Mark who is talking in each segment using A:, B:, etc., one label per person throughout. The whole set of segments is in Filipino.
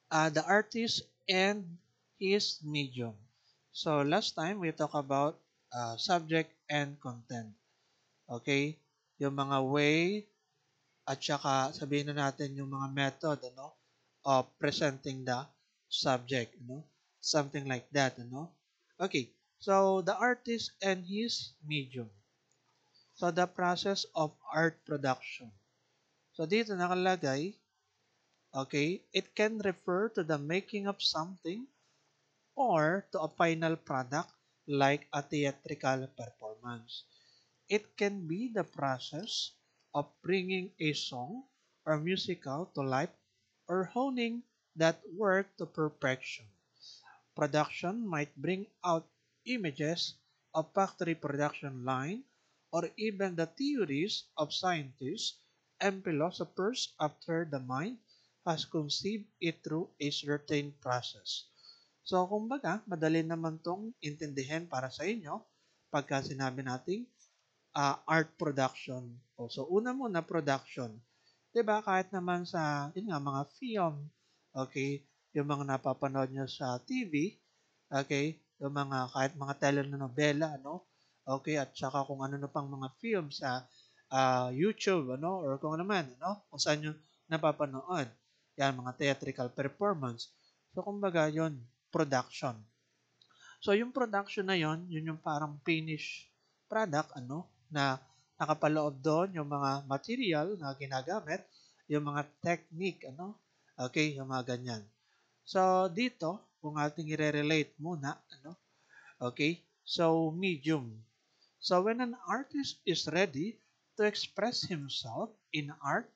A: The artist and his medium. So last time we talked about subject and content. Okay? Yung mga way at saka sabihin na natin yung mga method of presenting the subject, something like that, Okay. So the artist and his medium. So the process of art production. So dito nakalagay, okay, it can refer to the making of something or to a final product like a theatrical performance. It can be the process of bringing a song or musical to life or honing that work to perfection. Production might bring out images of factory production line or even the theories of scientists and philosophers after the mind has conceived it through a certain process. So, kumbaga, madali naman tong intindihin para sa inyo pagka sinabi nating art production. O, so, una muna production. 'Di ba? Kahit naman sa, yun nga, mga film, okay, yung mga napapanood nyo sa TV, okay, yung mga, kahit mga telenovela, okay, at saka kung ano na pang mga film sa YouTube, or kung ano man, kung saan nyo napapanood. Yan, mga theatrical performance. So, kumbaga, yun, production. So, yung production na yun yung parang finished product, na nakapaloob doon yung mga material na ginagamit, yung mga technique, okay, yung mga ganyan. So, dito, kung ating i-relate muna, okay, so medium. So, when an artist is ready to express himself in art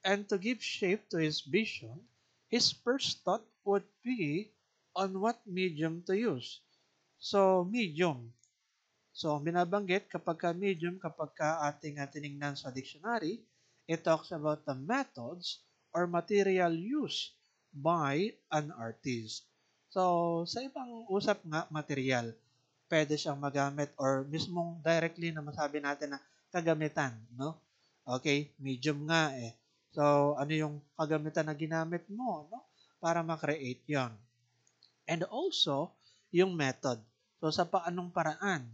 A: and to give shape to his vision, his first thought would be on what medium to use. So, medium. So, ang binabanggit kapag ka medium, kapag ka ating tinignan sa dictionary, it talks about the methods or material used by an artist. So, sa ibang usap nga, material, pwede siyang magamit or mismong directly na masabi natin na kagamitan, no? Okay, medium nga eh. So, ano yung kagamitan na ginamit mo, para ma-create yon. And also, yung method. So, sa paanong paraan,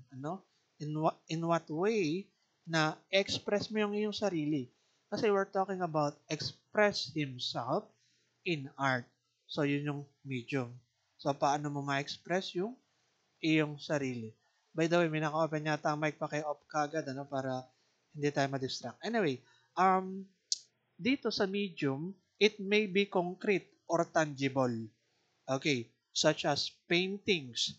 A: in what way na express mo yung iyong sarili. Kasi we're talking about express himself in art. So, yun yung medium. So, paano mo ma-express yung iyong sarili. By the way, may naka-open yata ang mic pa kayo off kagad, para hindi tayo ma-distract. Anyway, dito sa medium, it may be concrete or tangible. Okay, such as paintings,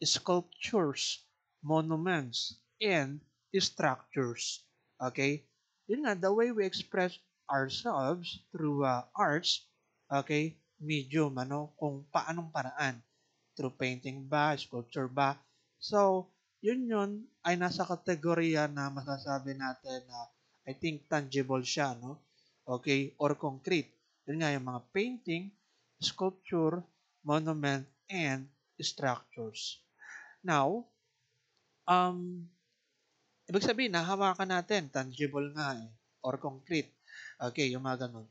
A: sculptures, monuments, and structures. Okay? Yun nga, the way we express ourselves through arts, okay, medium, kung paanong paraan. Through painting ba, sculpture ba. So, yun ay nasa kategorya na masasabi natin na I think tangible siya, Okay, or concrete. Yun nga yung mga painting, sculpture, monument, and structures. Now, ibig sabihin, nahawakan natin, tangible nga or concrete. Okay, yung mga ganun.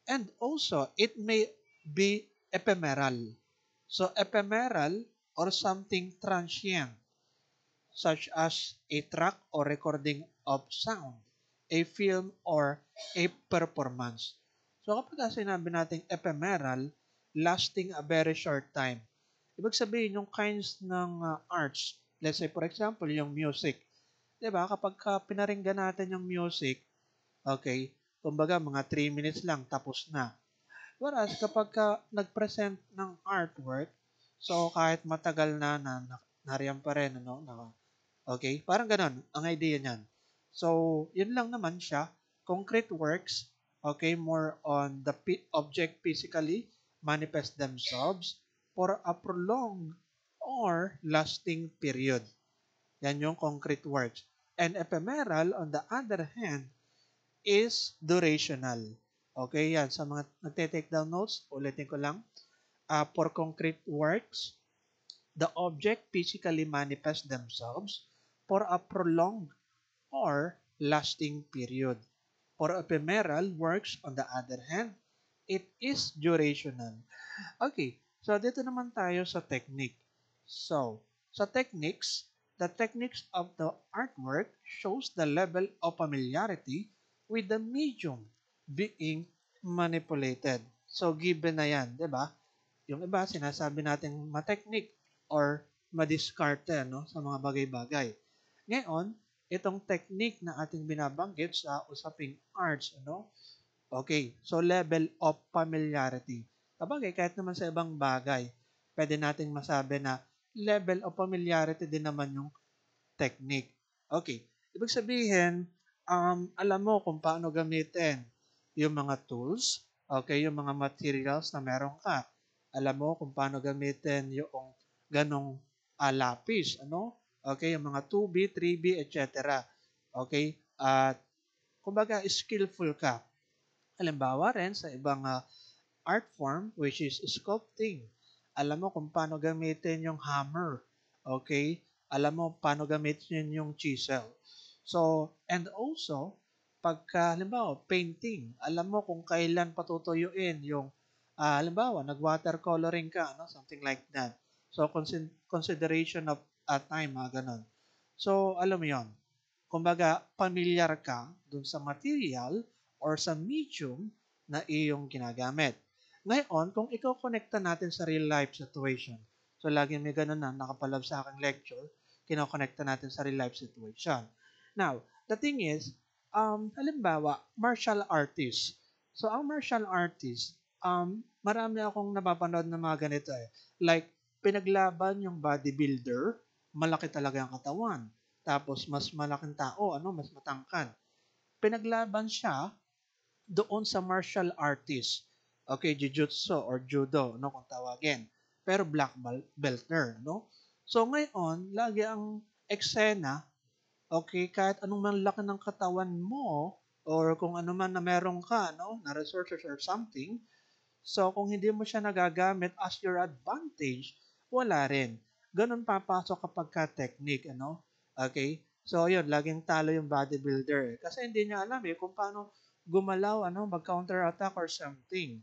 A: And also, it may be ephemeral. So, ephemeral or something transient, such as a track or recording of sound, a film, or a performance. So, kapag sinabi natin ephemeral, lasting a very short time. Ibig sabihin, yung kinds ng arts, let's say for example, yung music. 'Di ba? Kapag pinaringgan natin yung music, okay, kumbaga mga 3 minutes lang tapos na. Whereas kapag nag-present ng artwork, so kahit matagal na nariyan pa rin, okay? Parang ganon, ang idea niyan. So, yun lang naman siya. Concrete works, okay, more on the object physically manifest themselves for a prolonged or lasting period. Yan yung concrete works. And ephemeral, on the other hand, is durational. Okay, yan. Sa mga nagte-take down notes, ulitin ko lang. For concrete works, the object physically manifest themselves for a prolonged or lasting period. For ephemeral works, on the other hand, it is durational. Okay, so dito naman tayo sa technique. So, sa techniques, the techniques of the artwork shows the level of familiarity with the medium being manipulated. So, given na yan, di ba? Yung iba, sinasabi natin ma-technique or ma-discarte no, sa mga bagay-bagay. Ngayon, itong technique na ating binabanggit sa usaping arts, ano, okay, so level of familiarity. Kabagay, kahit naman sa ibang bagay, pwede nating masabi na level of familiarity din naman yung technique. Okay, ibig sabihin, alam mo kung paano gamitin yung mga tools, okay, yung mga materials na meron ka. Alam mo kung paano gamitin yung ganong lapis, ano? Okay, yung mga 2B, 3B, etc. Okay, at kumbaga skillful ka. Halimbawa rin sa ibang art form which is sculpting. Alam mo kung paano gamitin yung hammer. Okay? Alam mo paano gamitin yung chisel. So, and also, pagka, halimbawa, painting, alam mo kung kailan patutuyuin yung, halimbawa, nag-watercoloring ka, no? Something like that. So, consideration of time, mga ganun. So, alam mo yon. Kumbaga, pamilyar ka dun sa material or sa medium na iyong ginagamit. Ngayon, kung ikaw connecta natin sa real life situation, so lagi may ganun na nakapalab sa aking lecture, kinokonekta natin sa real life situation. Now, the thing is, halimbawa, martial artist. So, ang martial artist, marami akong napapanood ng mga ganito eh. Like, pinaglaban yung bodybuilder, malaki talaga ang katawan. Tapos, mas malaking tao, ano, mas matangkad. Pinaglaban siya doon sa martial artist. Okay, jiu-jitsu or judo, no, kung tawagin. Pero black belter, no? So ngayon, lagi ang eksena, okay, kahit anong man laki ng katawan mo or kung ano man na meron ka, no, na resources or something, so kung hindi mo siya nagagamit as your advantage, wala rin. Ganun papasok kapag ka technique, ano? Okay? So, yun, laging talo yung bodybuilder. Kasi hindi niya alam kung paano gumalaw, ano, mag-counter attack or something.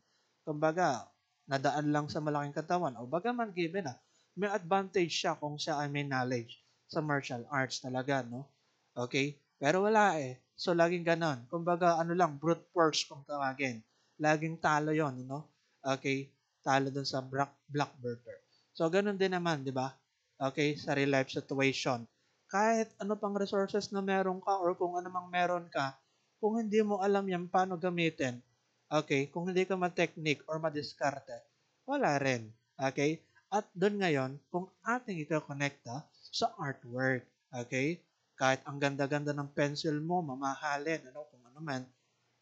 A: Kumbaga, nadaan lang sa malaking katawan. O bagaman given may advantage siya kung siya ay may knowledge sa martial arts talaga, no? Okay? Pero wala eh. So, laging ganon. Kumbaga, ano lang, brute force kung tawagin. Laging talo yon, no? Okay? Talo dun sa Blackbirder. So, ganun din naman, di ba? Okay? Sa real life situation. Kahit ano pang resources na meron ka or kung ano mang meron ka, kung hindi mo alam yan paano gamitin, okay? Kung hindi ka ma-technique or ma-discarte, wala rin. Okay? At doon ngayon, kung ating ito-connecta sa artwork, okay? Kahit ang ganda-ganda ng pencil mo, mamahalin, ano, kung ano man,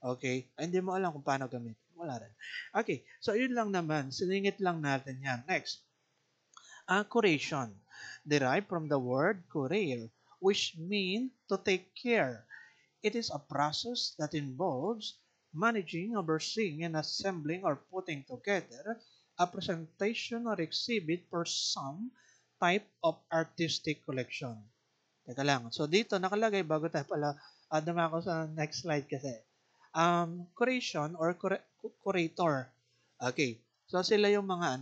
A: okay? Ay, hindi mo alam kung paano gamitin. Wala rin. Okay, so yun lang naman. Siningit lang natin yan. Next, curation. Derived from the word curare, which mean to take care. It is a process that involves managing, overseeing, and assembling or putting together a presentation or exhibit for some type of artistic collection. Teka lang. So, dito nakalagay, bago tayo pala dumako sa next slide kasi. Curation or curator. Okay. So, sila yung mga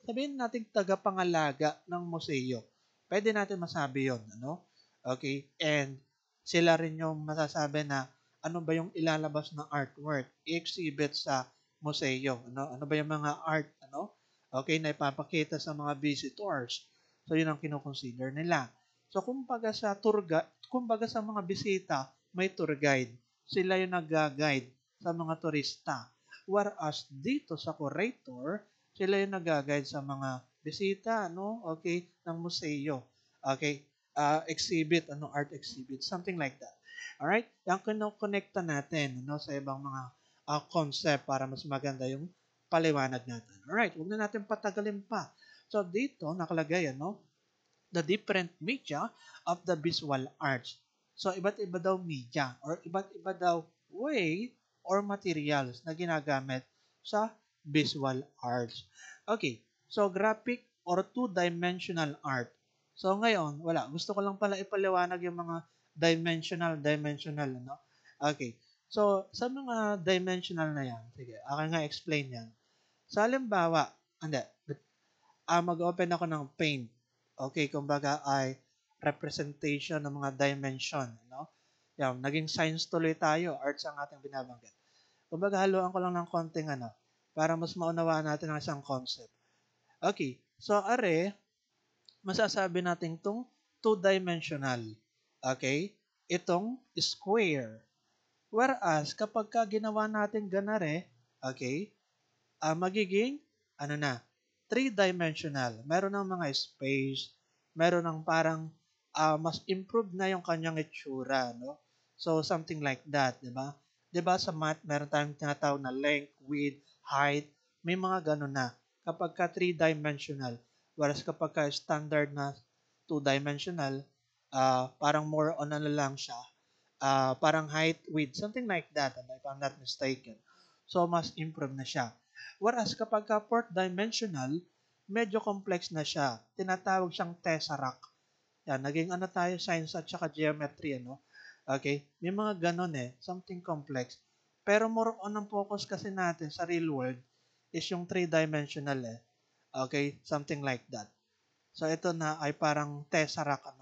A: sabihin natin tagapangalaga ng museo. Pwede natin masabi yon, ano? Okay? And sila rin yung masasabi na ano ba yung ilalabas ng artwork, i-exhibit sa museo, ano? Ano ba yung mga art, ano? Okay, na ipapakita sa mga visitors. So, yun ang kinoconsider nila. So, kumbaga sa mga bisita, may tour guide. Sila yung nag-guide sa mga turista. Whereas dito sa curator, sila yung nag-guide sa mga bisita, no? Okay, ng museo. Okay, exhibit, art exhibit, something like that. Alright? Yung kinoconnecta natin, no, sa ibang mga concept para mas maganda yung paliwanag natin. Alright, huwag na natin patagalin pa. So, dito, nakalagay, the different media of the visual arts. So, iba't iba daw media or iba't iba daw way or materials na ginagamit sa visual arts. Okay, so graphic or two-dimensional art. So, ngayon, wala. Gusto ko lang pala ipaliwanag yung mga dimensional, ano? Okay. So, sa mga dimensional na yan, sige, akin nga explain yan. Sa halimbawa, hindi, mag-open ako ng paint. Okay, kumbaga ay representation ng mga dimension, no? Yan, naging science tuloy tayo, arts ang ating binabanggit. Kumbaga, haluan ko lang ng konting para mas maunawaan natin ang isang concept. Okay, so masasabi natin itong two-dimensional. Okay? Itong square. Whereas, kapag ginawa natin ganare, okay, magiging, three-dimensional. Meron ng mga space, meron ng parang mas improved na yung kanyang itsura, no? So, something like that, di ba? Di ba sa math, meron tayong tinatawag na length, width, height, may mga ganun na. Kapag ka three-dimensional, whereas kapag ka standard na two-dimensional, parang more on lang siya, parang height, width, something like that, if I'm not mistaken. So, mas improve na siya. Whereas kapag ka fourth dimensional, medyo complex na siya. Tinatawag siyang tesseract. Yan, naging tayo, science at saka geometry, Okay? May mga ganon something complex. Pero more on ang focus kasi natin sa real world is yung three-dimensional Okay? Something like that. So, ito na ay parang tesseract,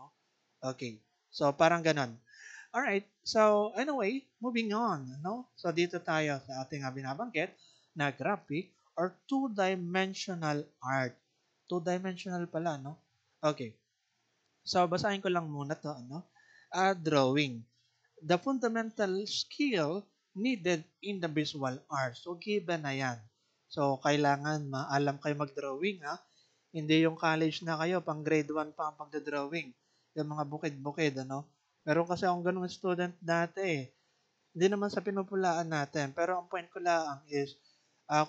A: Okay. So, parang ganon. Alright, so anyway, moving on, no? So dito tayo sa ating binabanggit na graphic or two-dimensional art. Two-dimensional pala, no? Okay. So basahin ko lang muna to, drawing. The fundamental skill needed in the visual art. So given na yan. So kailangan maalam kayo mag-drawing, Hindi yung college na kayo, pang grade 1 pa ang pagdodrawing. Yung mga bukid-bukid, Meron kasi akong ganung student dati Hindi naman sa pinupulaan natin. Pero ang point ko lang is,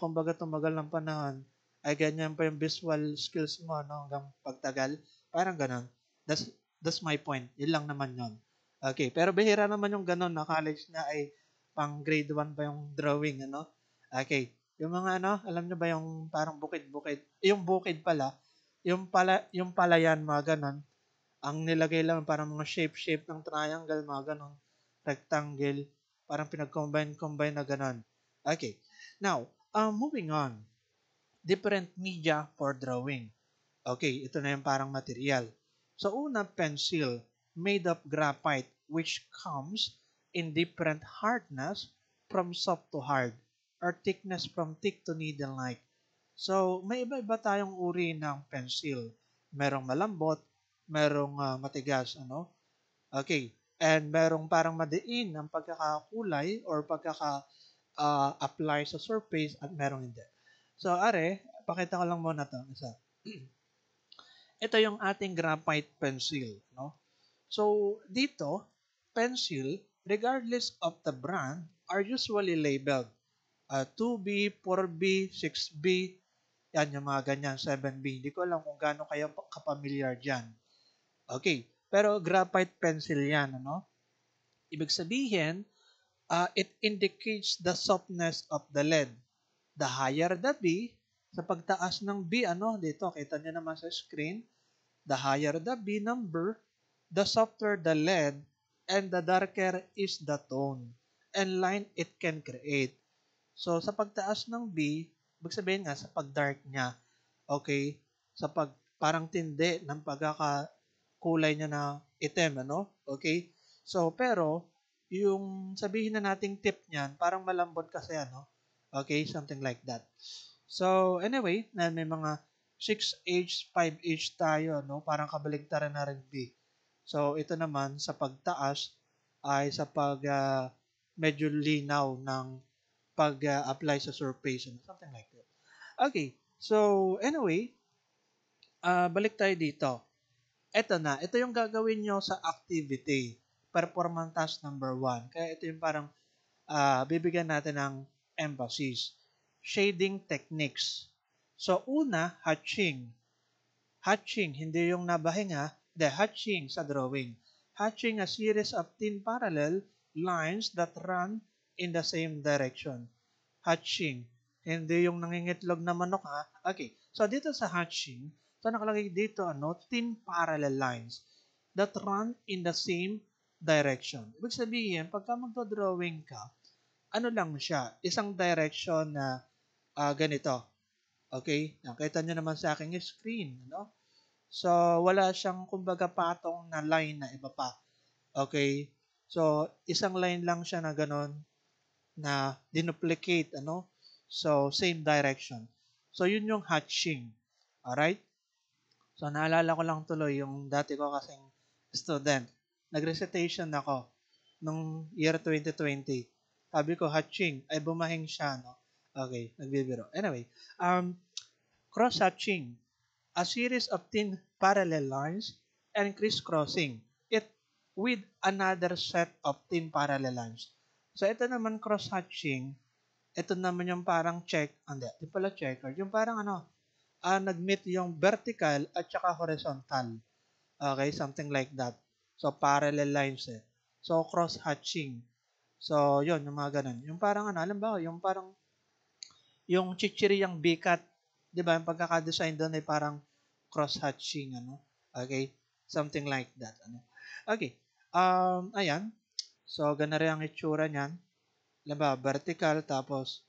A: kumbaga tumagal ng panahon, ay ganyan pa yung visual skills mo, hanggang pagtagal. Parang ganon. That's, that's my point. Yun lang naman yon. Okay. Pero bihira naman yung ganon na college na ay pang grade 1 pa yung drawing, Okay. Yung mga alam nyo ba yung parang bukid-bukid? Yung bukid pala, yung palayan, mga ganon. Ang nilagay lang parang mga shape ng triangle, mga ganon. Rectangle. Parang pinag-combine na ganon. Okay. Now, moving on. Different media for drawing. Okay, ito na yung parang material. So, una, pencil made of graphite which comes in different hardness from soft to hard or thickness from thick to needle-like. So, may iba-iba tayong uri ng pencil. Merong malambot, merong matigas, Okay. And merong parang madiin ang pagkakakulay or pagkaka-apply sa surface at merong hindi. So, pakita ko lang muna to. Isa. Ito yung ating graphite pencil, So, dito, pencil, regardless of the brand, are usually labeled 2B, 4B, 6B, yan yung mga ganyan, 7B. Hindi ko alam kung gaano kayo kapamilyar dyan. Okay, pero graphite pencil yan, Ibig sabihin, it indicates the softness of the lead. The higher the B, sa pagtaas ng B, dito, kita nyo naman sa screen, the higher the B number, the softer the lead, and the darker is the tone and line it can create. So, sa pagtaas ng B, ibig sabihin nga, sa pag-dark niya, okay, parang tindi ng pagkakakulay niya na itim, Okay? So, pero, yung sabihin na nating tip niyan, parang malambot kasi, Okay, something like that. So, anyway, may mga 6H, 5H tayo, Parang kabaligtaran na rin B. So, ito naman sa pagtaas ay sa medyo linaw ng pag-apply sa surface, something like that. Okay, so anyway, balik tayo dito. Ito yung gagawin nyo sa activity. Performance task number 1. Kaya ito yung parang bibigyan natin ng emphasis. Shading techniques. So, una, hatching. Hatching, hindi yung nabahinga, hatching sa drawing. Hatching a series of thin parallel lines that run in the same direction. Hatching, hindi yung nangingitlog na manok, Okay, so dito sa hatching, so nakalagay dito, thin parallel lines that run in the same direction. Ibig sabihin, pagka magdodrawing ka, ano lang siya, isang direction na ganito. Okay? Nakita nyo naman sa aking screen. No? So, wala siyang kumbaga patong na line na iba pa. Okay? So, isang line lang siya na ganon na dinuplicate. Ano? So, same direction. So, yun yung hatching. Alright? So, naalala ko lang tuloy yung dati ko kasing student. Nag-recitation ako nung year 2020. Sabi ko, hatching. Ay, bumahing siya, no? Okay, nagbibiro. Anyway, um, cross-hatching. A series of thin parallel lines and crisscrossing it with another set of thin parallel lines. So, ito naman cross-hatching. Ito naman yung parang check. Hindi, di pala checker. Yung parang ano, nag-meet yung vertical at saka horizontal. Okay, something like that. So, parallel lines eh. So, cross-hatching. So, yun, yung mga ganun. Yung parang ano, alam ba, yung parang, yung chichiriyang bikat, di ba, yung pagkakadesign doon ay parang cross-hatching, ano? Okay? Something like that, ano? Okay. Ayan. So, ganun rin ang itsura niyan. Alam ba, vertical, tapos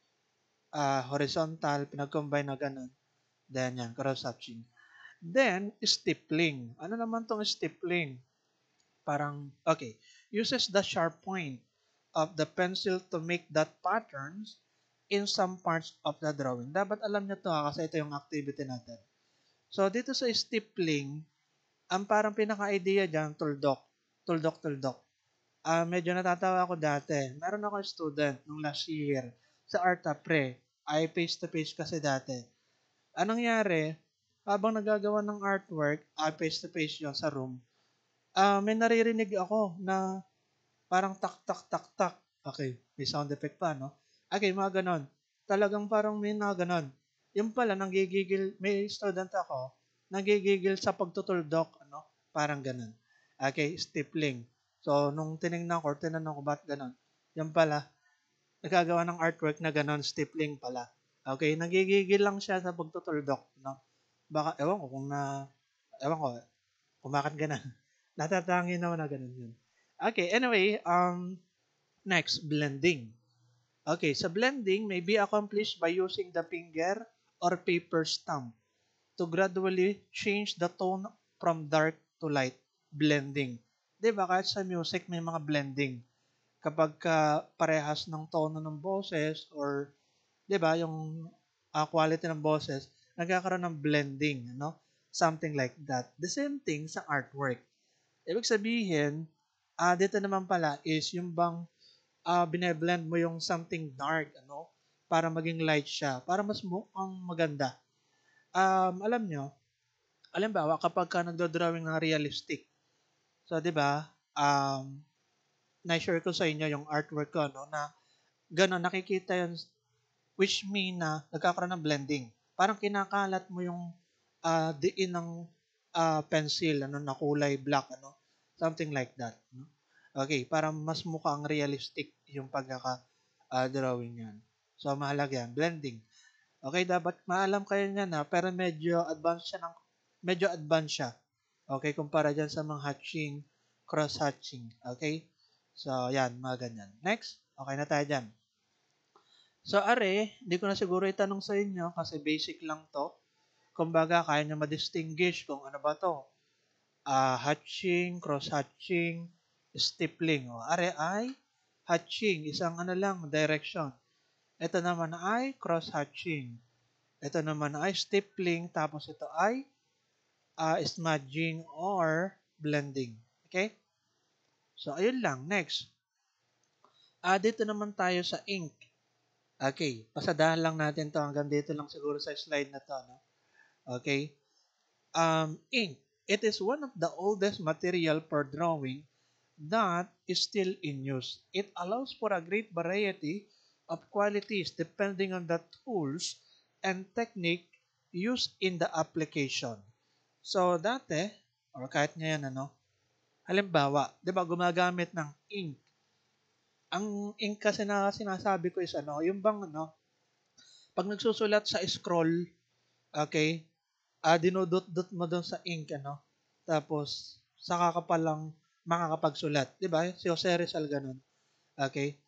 A: horizontal, pinag-combine na ganun. Then, yan, cross-hatching. Then, stippling. Ano naman tong stippling? Parang, okay, uses the sharp point of the pencil to make that patterns in some parts of the drawing. Dapat alam nyo to kasi ito yung activity natin. So, dito sa stippling, ang parang pinaka-idea dyan, tuldok. Tuldok, tuldok. Medyo natatawa ako dati. Meron ako student nung last year sa Art Apre. Ay face-to-face kasi dati. Anong nangyari? Habang nagagawa ng artwork, face-to-face yun sa room, may naririnig ako na parang tak, tak, tak, tak. Okay, may sound effect pa, no? Okay, mga ganon. Talagang parang may mga ganon. Yung pala, nanggigigil, may student ako, nanggigigil sa pagtutuldok, ano? Parang ganon. Okay, stippling. So, nung tinignan ko, tinanong ko, ba't ganon? Yung pala, nagagawa ng artwork na ganon, stippling pala. Okay, nanggigigil lang siya sa pagtutuldok, no? Baka, ewan ko, kumakan ganon. Natatangin naman na ganon yun. Okay, anyway, next, blending. Okay, so blending may be accomplished by using the finger or paper stamp to gradually change the tone from dark to light. Blending. Di ba, kahit sa music may mga blending. Kapag parehas ng tono ng boses or, di ba, yung quality ng boses, nagkakaroon ng blending, no? Something like that. The same thing sa artwork. Ibig sabihin, dito naman pala is yung bang bine-blend mo yung something dark, ano, para maging light siya, para mas mukhang maganda. Alam nyo, alimbawa, kapag ka nagdo-drawing ng realistic, so, di ba, na-share ko sa inyo yung artwork ko, no, na gano'n, nakikita yun, which mean na nagkakaroon ng blending. Parang kinakalat mo yung diin ng pencil, ano, na kulay black, ano, something like that. No? Okay, para mas mukhang realistic yung pagkaka-drawing yan. So, mahalaga yan. Blending. Okay, dapat maalam kayo niyan na, pero medyo advanced siya. Okay, kumpara dyan sa mga hatching, cross-hatching. Okay? So, yan, mga ganyan. Next, okay na tayo dyan. So, are, hindi ko na siguro itanong sa inyo kasi basic lang to. Kumbaga, kaya nyo ma-distinguish kung ano ba to. Hatching, cross-hatching, stippling. O, are ay hatching, isang ano lang, direction. Ito naman ay cross-hatching. Ito naman ay stippling, tapos ito ay smudging or blending. Okay? So, ayun lang. Next. Dito naman tayo sa ink. Okay, pasadahan lang natin to hanggang dito lang siguro sa slide na to. No? Okay? Ink. It is one of the oldest material for drawing that is still in use. It allows for a great variety of qualities depending on the tools and technique used in the application. So, dati, or kahit ngayon, ano, halimbawa, di ba, gumagamit ng ink. Ang ink kasi na sinasabi ko is ano, yung bang ano, pag nagsusulat sa scroll, okay, dinudot-dot mo doon sa ink, ano, tapos, saka ka palang makakapagsulat. Di ba? Si Jose Rizal ganun. Okay?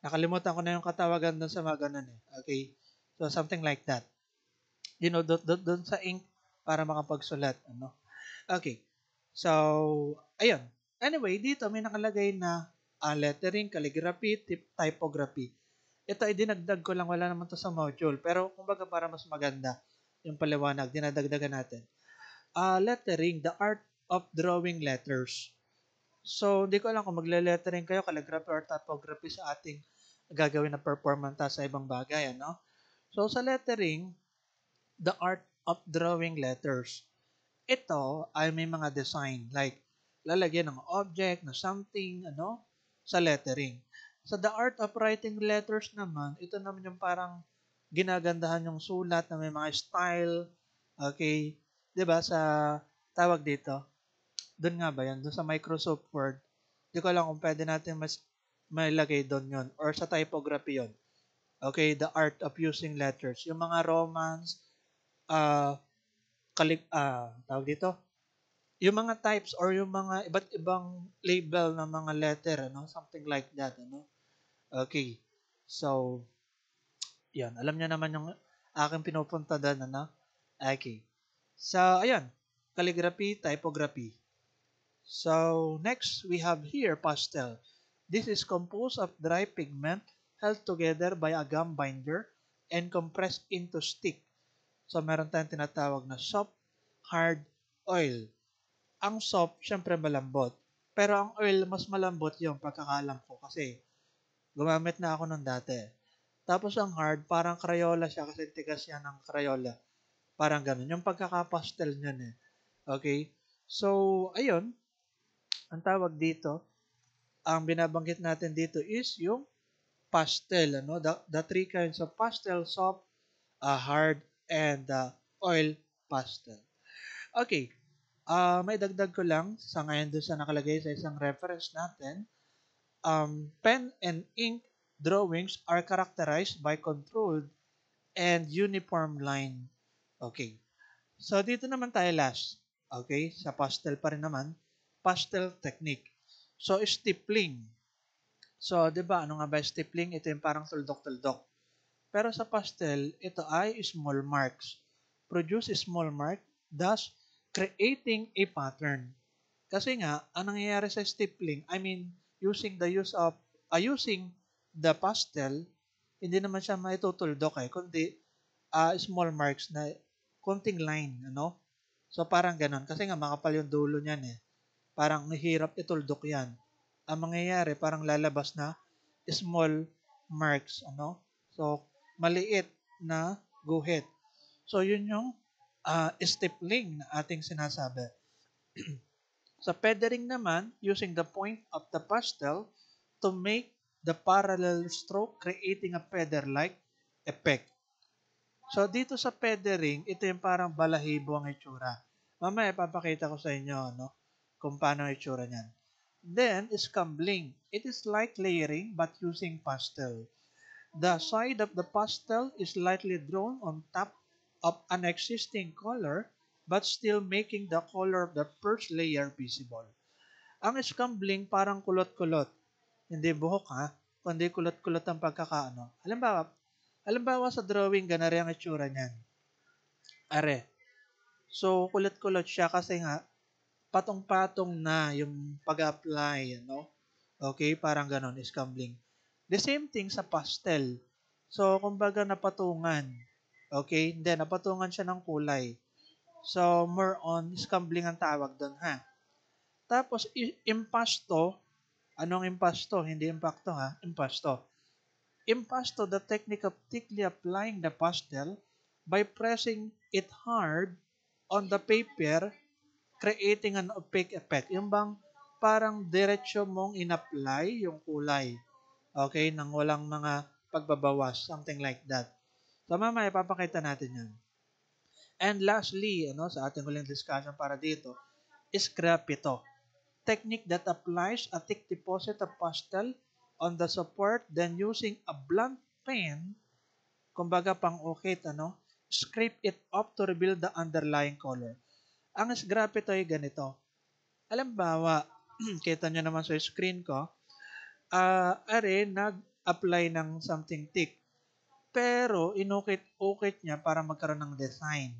A: Nakalimutan ko na yung katawagan doon sa mga ganun eh. Okay? So, something like that. Doon sa ink para makapagsulat. Ano? Okay. So, ayun. Anyway, dito may nakalagay na lettering, calligraphy, typography. Ito ay dinagdag ko lang, wala naman to sa module. Pero kumbaga para mas maganda yung paliwanag, dinadagdagan natin. Lettering, the art of drawing letters. So, hindi ko alam kung magle-lettering kayo, calligraphy or typography sa ating gagawin na performance sa ibang bagay. Ano? So, sa lettering, the art of drawing letters. Ito ay may mga design, like lalagyan ng object na something, ano, sa lettering. Sa the art of writing letters naman, ito naman yung parang ginagandahan yung sulat na may mga style, okay, 'di ba sa tawag dito? Doon nga ba yan? Doon sa Microsoft Word. Hindi ko alam kung pwede natin mas mailagay doon yon or sa typography yon. Okay, the art of using letters. Yung mga Romans, tawag dito, yung mga types or yung mga iba't ibang label ng mga letter, ano, something like that, ano. Okay. So, yan, alam niyo naman yung aking pinupunta doon, ano. Okay. So, ayan, calligraphy, typography. So, next we have here pastel. This is composed of dry pigment held together by a gum binder and compressed into stick. So, meron tayong tinatawag na soft, hard, oil. Ang soft, syempre malambot. Pero ang oil, mas malambot yung pagkakalam ko kasi gumamit na ako nun dati. Tapos ang hard, parang Crayola siya kasi tigas yan ng Crayola. Parang ganun. Yung pagkakapastel niyan eh. Okay? So, ayun, ang tawag dito, ang binabanggit natin dito is yung pastel. Ano? The three kinds of pastel, soft, hard, and oil pastel. Okay. May dagdag ko lang sa ngayon doon sa nakalagay sa isang reference natin. Pen and ink drawings are characterized by controlled and uniform line. Okay. So, dito naman tayo last. Okay. Sa pastel pa rin naman. Pastel technique. So, stippling. So, di ba, ano nga ba stippling? Ito yung parang tuldok-tuldok. Pero sa pastel, ito ay small marks. Produce small mark, thus creating a pattern. Kasi nga, ang nangyayari sa stippling, I mean, using the pastel, hindi naman siya maitutuldok kundi small marks na konting line, ano? So parang ganon. Kasi nga makapal yung dulo niyan eh. Parang hirap ituldok yan. Ang mangyayari, parang lalabas na small marks, ano? So, maliit na guhit. So, yun yung stippling na ating sinasabi. Sa feathering naman, using the point of the pastel to make the parallel stroke, creating a feather-like effect. So, dito sa feathering, ito yung parang balahibo ang itsura. Mamaya, papakita ko sa inyo, no? Kung paano ang itsura niyan. Then, scumbling. It is like layering but using pastel. The side of the pastel is lightly drawn on top of an existing color but still making the color of the first layer visible. Ang scumbling parang kulot-kulot. Hindi buhok kundi kulot-kulot ang pagkakaano. Halimbawa sa drawing, ganari ang itsura niyan. Are. So, kulot-kulot siya kasi nga, patong-patong na yung pag-apply, no? Okay, parang ganon, scumbling. The same thing sa pastel. So, kumbaga napatungan. Okay? Hindi, napatungan siya ng kulay. So, more on scumbling ang tawag doon, Tapos, impasto. Anong impasto? Hindi impacto, Impasto. Impasto, the technique of thickly applying the pastel by pressing it hard on the paper, creating an opaque effect. Yung bang parang diretsyo mong in-apply yung kulay. Okay? Nang walang mga pagbabawas. Something like that. So, mamaya, papakita natin yan. And lastly, sa ating huling discussion para dito, is graphito. Technique that applies a thick deposit of pastel on the support, then using a blunt pen, kumbaga pang-ukit, scrape it up to reveal the underlying color. Ang graphito ay ganito. Halimbawa, kita nyo naman sa screen ko, are, apply ng something thick. Pero, inukit-ukit niya para magkaroon ng design.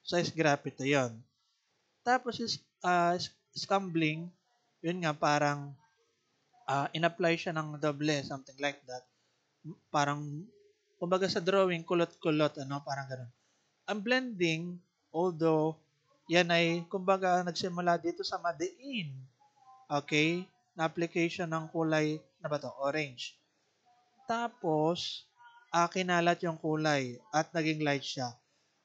A: So, scrap ito yon. Tapos, scambling, yun nga, parang in-apply siya ng doble, something like that. Parang, kumbaga sa drawing, kulot-kulot, parang ganun. Ang blending, although, yan ay, kumbaga, nagsimula dito sa madiin. Okay? Na application ng kulay, na ba to? Orange. Tapos, kinalat yung kulay at naging light siya.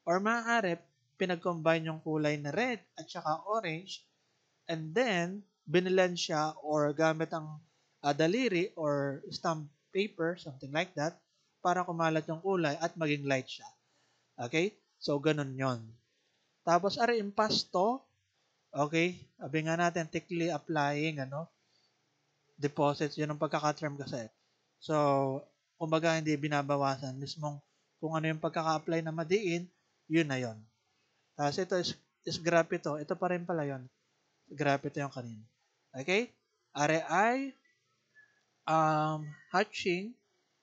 A: Or maaari, pinag-combine yung kulay na red at saka orange and then, binilan siya or gamit ang daliri or stamp paper, something like that, para kumalat yung kulay at maging light siya. Okay? So, ganun yon. Tapos, impasto, okay? Sabi nga natin, thickly applying, deposits, yun ang pagkaka-term kasi. So, kumbaga hindi binabawasan. Mismong kung ano yung pagkaka-apply na madiin, yun na yun. Tapos ito is graphito. Ito pa rin pala yun. Graphito yung kanina. Okay? RAI, hatching,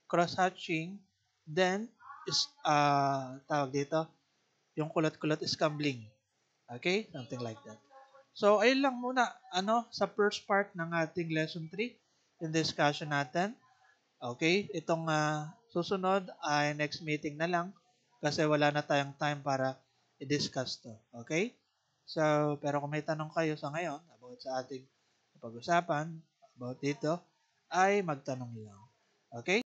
A: cross-hatching, then, is, tawag dito, yung kulot-kulot is scambling. Okay? Something like that. So, ayun lang muna, sa first part ng ating lesson 3, yung discussion natin. Okay? Itong susunod ay next meeting na lang kasi wala na tayong time para i-discuss to. Okay? So, pero kung may tanong kayo sa ngayon about sa ating pag-usapan about dito, ay magtanong lang. Okay?